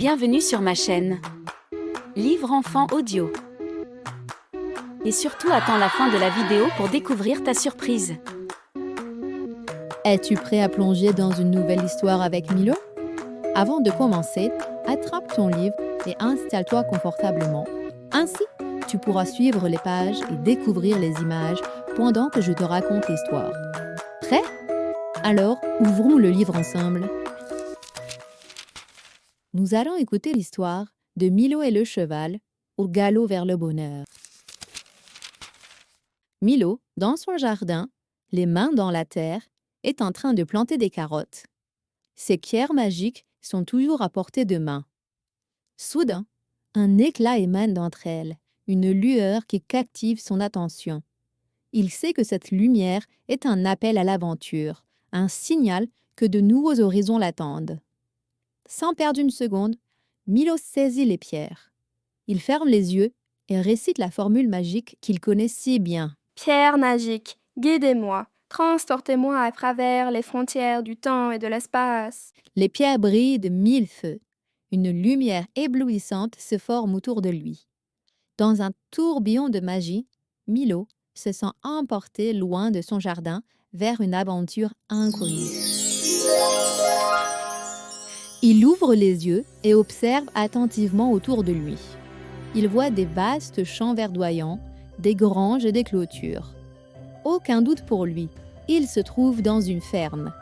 bienvenue sur ma chaîne. Livre enfant audio. Et surtout attends la fin de la vidéo pour découvrir ta surprise. Es-tu prêt à plonger dans une nouvelle histoire avec Milo? Avant de commencer, attrape ton livre et installe-toi confortablement. Ainsi, tu pourras suivre les pages et découvrir les images pendant que je te raconte l'histoire. Prêt? Alors, ouvrons le livre ensemble. Nous allons écouter l'histoire de Milo et le cheval au galop vers le bonheur. Milo, dans son jardin, les mains dans la terre, est en train de planter des carottes. Ses pierres magiques sont toujours à portée de main. Soudain, un éclat émane d'entre elles, une lueur qui captive son attention. Il sait que cette lumière est un appel à l'aventure, un signal que de nouveaux horizons l'attendent. Sans perdre une seconde, Milo saisit les pierres. Il ferme les yeux et récite la formule magique qu'il connaît si bien. Pierre magique, guidez-moi, transportez-moi à travers les frontières du temps et de l'espace. Les pierres brillent de mille feux. Une lumière éblouissante se forme autour de lui. Dans un tourbillon de magie, Milo se sent emporté loin de son jardin vers une aventure inconnue. Il ouvre les yeux et observe attentivement autour de lui. Il voit des vastes champs verdoyants, des granges et des clôtures. Aucun doute pour lui, il se trouve dans une ferme.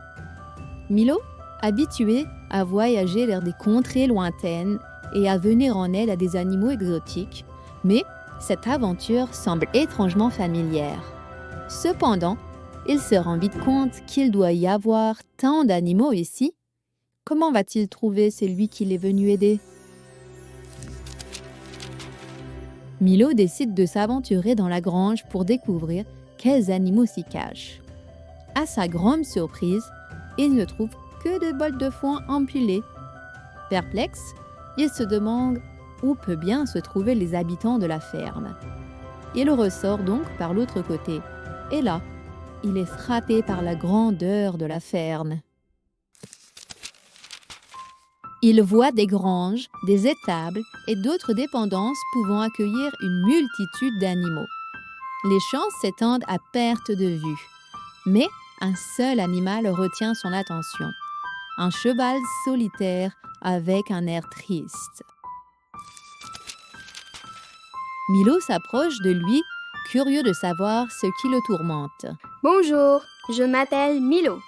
Milo, habitué à voyager vers des contrées lointaines et à venir en aide à des animaux exotiques, mais cette aventure semble étrangement familière. Cependant, il se rend vite compte qu'il doit y avoir tant d'animaux ici. Comment va-t-il trouver celui qu'il est venu aider? Milo décide de s'aventurer dans la grange pour découvrir quels animaux s'y cachent. À sa grande surprise, il ne trouve que de bols de foin empilés. Perplexe, il se demande où peut bien se trouver les habitants de la ferme. Il ressort donc par l'autre côté, et là, il est frappé par la grandeur de la ferme. Il voit des granges, des étables et d'autres dépendances pouvant accueillir une multitude d'animaux. Les champs s'étendent à perte de vue, mais un seul animal retient son attention. Un cheval solitaire avec un air triste. Milo s'approche de lui, curieux de savoir ce qui le tourmente. Bonjour, je m'appelle Milo.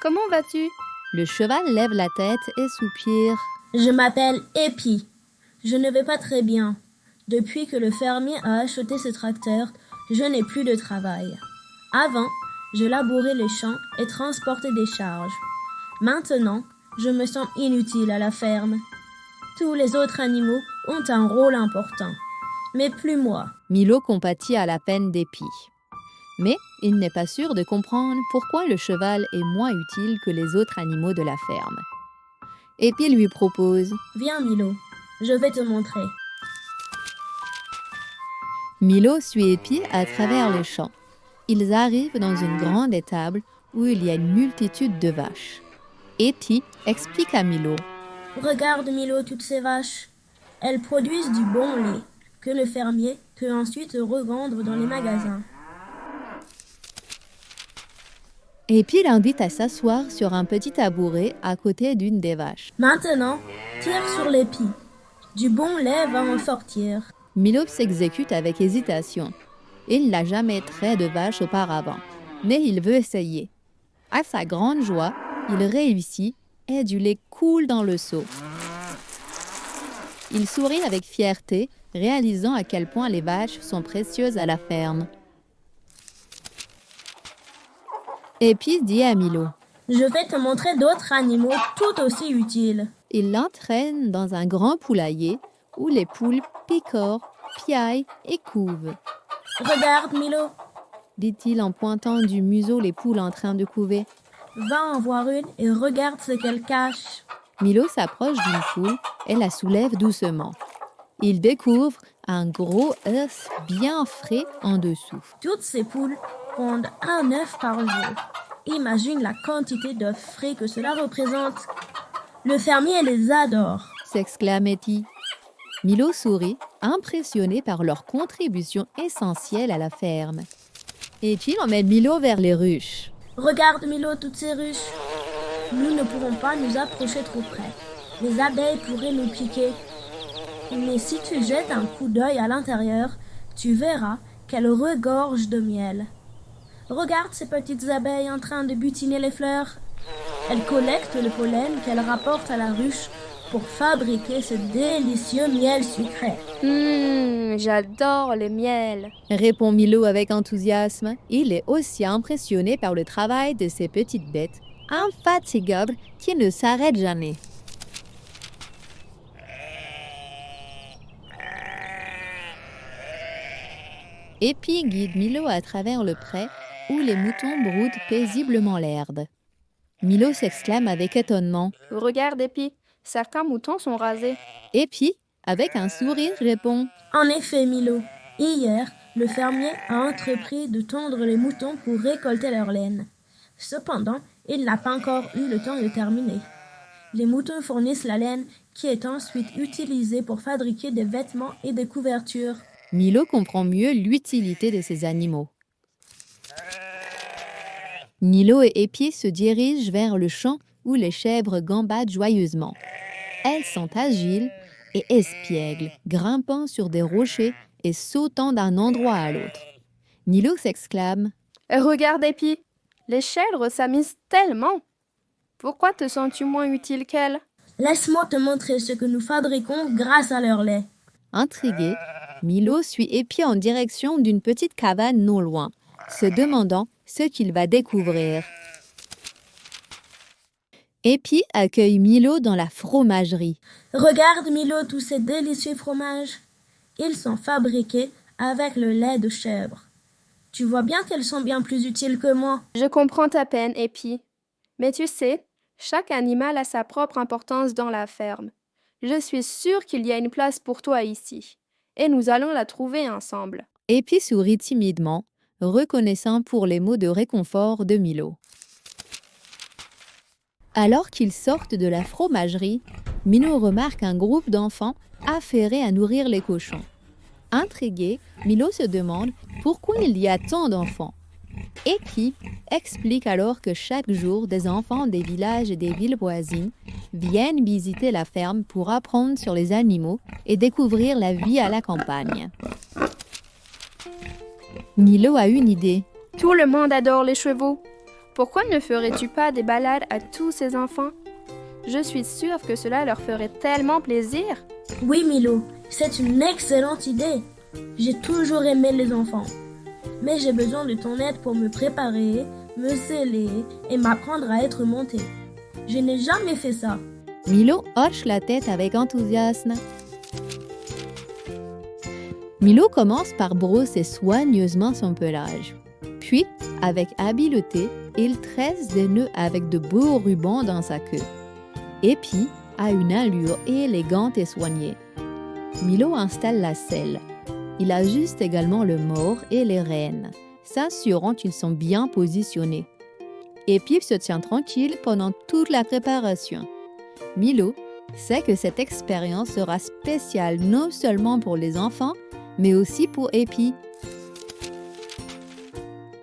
Comment vas-tu? Le cheval lève la tête et soupire. Je m'appelle Epi. Je ne vais pas très bien. Depuis que le fermier a acheté ce tracteur, je n'ai plus de travail. Avant, je labourais les champs et transportais des charges. Maintenant, je me sens inutile à la ferme. Tous les autres animaux ont un rôle important, mais plus moi. Milo compatit à la peine d'Epi. Mais il n'est pas sûr de comprendre pourquoi le cheval est moins utile que les autres animaux de la ferme. Epi lui propose « Viens Milo, je vais te montrer. » Milo suit Epi à travers les champs. Ils arrivent dans une grande étable où il y a une multitude de vaches. Epi explique à Milo. Regarde Milo toutes ces vaches. Elles produisent du bon lait que le fermier peut ensuite revendre dans les magasins. Epi l'invite à s'asseoir sur un petit tabouret à côté d'une des vaches. Maintenant, tire sur l'épi. Du bon lait va en sortir. Milo s'exécute avec hésitation. Il n'a jamais trait de vache auparavant, mais il veut essayer. À sa grande joie, il réussit et du lait coule dans le seau. Il sourit avec fierté, réalisant à quel point les vaches sont précieuses à la ferme. Epi dit à Milo. Je vais te montrer d'autres animaux tout aussi utiles. Il l'entraîne dans un grand poulailler où les poules picorent, piaillent et couvent. Regarde Milo, dit-il en pointant du museau les poules en train de couver. va en voir une et regarde ce qu'elle cache. Milo s'approche d'une poule et la soulève doucement. Il découvre un gros œuf bien frais en dessous. Toutes ces poules pondent un œuf par jour. Imagine la quantité d'œufs frais que cela représente. Le fermier les adore. s'exclame Epi. Milo sourit, impressionné par leur contribution essentielle à la ferme. Epi emmène Milo vers les ruches. Regarde, Milo, toutes ces ruches. Nous ne pourrons pas nous approcher trop près. Les abeilles pourraient nous piquer. Mais si tu jettes un coup d'œil à l'intérieur, tu verras qu'elles regorgent de miel. Regarde ces petites abeilles en train de butiner les fleurs. Elles collectent le pollen qu'elles rapportent à la ruche pour fabriquer ce délicieux miel sucré. J'adore le miel. Répond Milo avec enthousiasme. Il est aussi impressionné par le travail de ces petites bêtes, infatigables, qui ne s'arrêtent jamais. Epi guide Milo à travers le pré où les moutons broutent paisiblement l'herbe. Milo s'exclame avec étonnement. Regarde, Epi, certains moutons sont rasés. Epi, avec un sourire, répond. En effet, Milo, hier, le fermier a entrepris de tondre les moutons pour récolter leur laine. Cependant, il n'a pas encore eu le temps de terminer. Les moutons fournissent la laine qui est ensuite utilisée pour fabriquer des vêtements et des couvertures. Milo comprend mieux l'utilité de ces animaux. Milo et Epi se dirigent vers le champ où les chèvres gambadent joyeusement. Elles sont agiles et espiègles, grimpant sur des rochers et sautant d'un endroit à l'autre. Milo s'exclame. Regarde, Epi, les chèvres s'amusent tellement. Pourquoi te sens-tu moins utile qu'elles? Laisse-moi te montrer ce que nous fabriquons grâce à leur lait. Intrigué, Milo suit Epi en direction d'une petite cabane non loin, se demandant ce qu'il va découvrir. Epi accueille Milo dans la fromagerie. Regarde, Milo, tous ces délicieux fromages. Ils sont fabriqués avec le lait de chèvre. Tu vois bien qu'elles sont bien plus utiles que moi. Je comprends ta peine, Epi. Mais tu sais, chaque animal a sa propre importance dans la ferme. Je suis sûre qu'il y a une place pour toi ici. Et nous allons la trouver ensemble. Epi sourit timidement, reconnaissant pour les mots de réconfort de Milo. Alors qu'ils sortent de la fromagerie, Milo remarque un groupe d'enfants affairés à nourrir les cochons. Intrigué, Milo se demande pourquoi il y a tant d'enfants. Epi explique alors que chaque jour, des enfants des villages et des villes voisines viennent visiter la ferme pour apprendre sur les animaux et découvrir la vie à la campagne. Milo a une idée. Tout le monde adore les chevaux. Pourquoi ne ferais-tu pas des balades à tous ces enfants? Je suis sûre que cela leur ferait tellement plaisir. Oui, Milo, c'est une excellente idée. J'ai toujours aimé les enfants. Mais j'ai besoin de ton aide pour me préparer, me sceller et m'apprendre à être monté. Je n'ai jamais fait ça. Milo hoche la tête avec enthousiasme. Milo commence par brosser soigneusement son pelage. Puis, avec habileté, il tresse des nœuds avec de beaux rubans dans sa queue. Epi a une allure élégante et soignée. Milo installe la selle. Il ajuste également le mors et les rênes, s'assurant qu'ils sont bien positionnés. Epi se tient tranquille pendant toute la préparation. Milo sait que cette expérience sera spéciale non seulement pour les enfants, mais aussi pour Epi.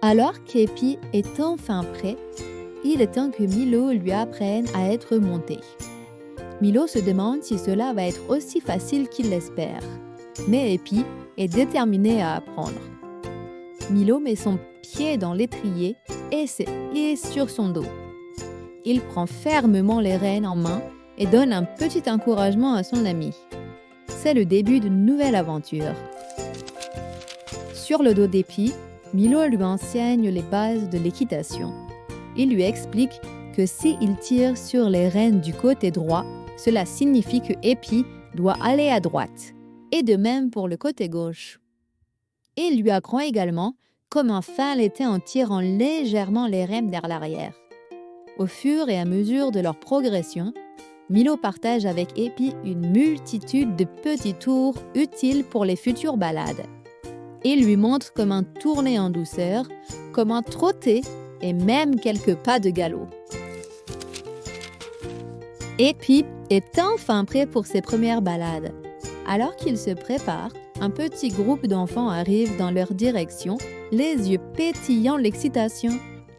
Alors qu'Epi est enfin prêt, il est temps que Milo lui apprenne à être monté. Milo se demande si cela va être aussi facile qu'il l'espère. Mais Epi est déterminé à apprendre. Milo met son pied dans l'étrier et se hisse sur son dos. Il prend fermement les rênes en main et donne un petit encouragement à son ami. C'est le début d'une nouvelle aventure. Sur le dos d'Epi, Milo lui enseigne les bases de l'équitation. Il lui explique que s'il tire sur les rênes du côté droit, cela signifie que Epi doit aller à droite. Et de même pour le côté gauche. Il lui apprend également comment faire l'été en tirant légèrement les rênes vers l'arrière. Au fur et à mesure de leur progression, Milo partage avec Epi une multitude de petits tours utiles pour les futures balades. Il lui montre comment tourner en douceur, comment trotter et même quelques pas de galop. Epi est enfin prêt pour ses premières balades. Alors qu'il se prépare, un petit groupe d'enfants arrive dans leur direction, les yeux pétillants de l'excitation.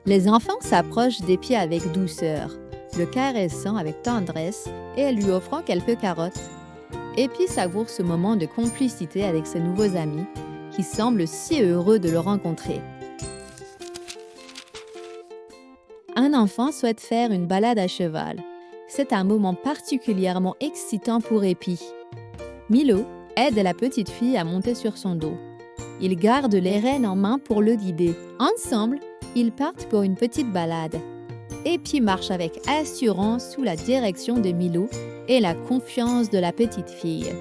Les enfants s'approchent d'Epi avec douceur, le caressant avec tendresse et lui offrant quelques carottes. Epi savoure ce moment de complicité avec ses nouveaux amis, qui semblent si heureux de le rencontrer. Un enfant souhaite faire une balade à cheval. C'est un moment particulièrement excitant pour Epi. Milo aide la petite fille à monter sur son dos. Il garde les rênes en main pour le guider. Ensemble, ils partent pour une petite balade. Epi marche avec assurance sous la direction de Milo et la confiance de la petite fille.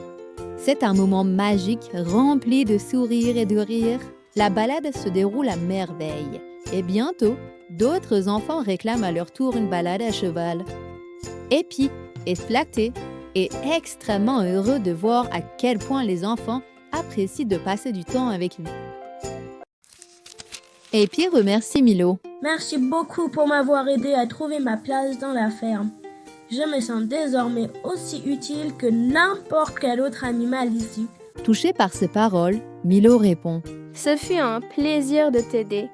C'est un moment magique rempli de sourires et de rires. La balade se déroule à merveille. Et bientôt, d'autres enfants réclament à leur tour une balade à cheval. Epi est flatté et extrêmement heureux de voir à quel point les enfants apprécient de passer du temps avec lui. Epi remercie Milo. Merci beaucoup pour m'avoir aidé à trouver ma place dans la ferme. Je me sens désormais aussi utile que n'importe quel autre animal ici. Touché par ces paroles, Milo répond. Ce fut un plaisir de t'aider.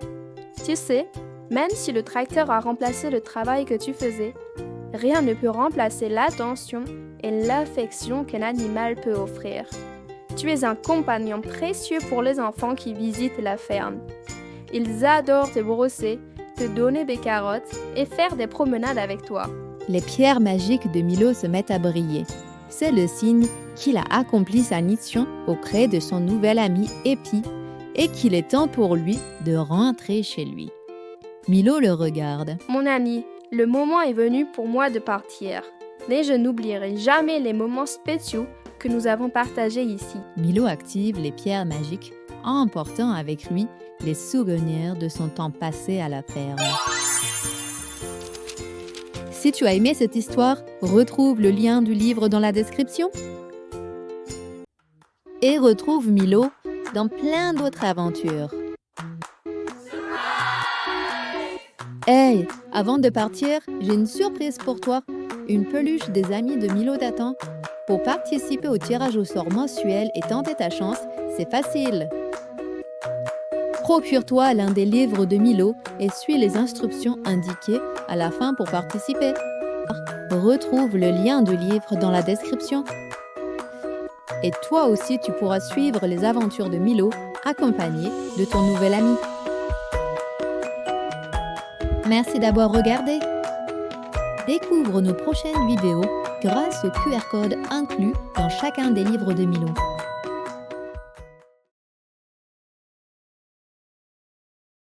Tu sais, même si le tracteur a remplacé le travail que tu faisais, rien ne peut remplacer l'attention et l'affection qu'un animal peut offrir. Tu es un compagnon précieux pour les enfants qui visitent la ferme. Ils adorent te brosser, te donner des carottes et faire des promenades avec toi. Les pierres magiques de Milo se mettent à briller. C'est le signe qu'il a accompli sa mission auprès de son nouvel ami Epi et qu'il est temps pour lui de rentrer chez lui. Milo le regarde. Mon ami, le moment est venu pour moi de partir, mais je n'oublierai jamais les moments spéciaux que nous avons partagés ici. Milo active les pierres magiques, emportant avec lui les souvenirs de son temps passé à la ferme. Si tu as aimé cette histoire, retrouve le lien du livre dans la description. Et retrouve Milo dans plein d'autres aventures. Hey, avant de partir, j'ai une surprise pour toi. Une peluche des amis de Milo t'attend. Pour participer au tirage au sort mensuel et tenter ta chance, c'est facile. Procure-toi l'un des livres de Milo et suis les instructions indiquées à la fin pour participer. Retrouve le lien du livre dans la description. Et toi aussi, tu pourras suivre les aventures de Milo accompagné de ton nouvel ami. Merci d'avoir regardé. Découvre nos prochaines vidéos grâce au QR code inclus dans chacun des livres de Milo.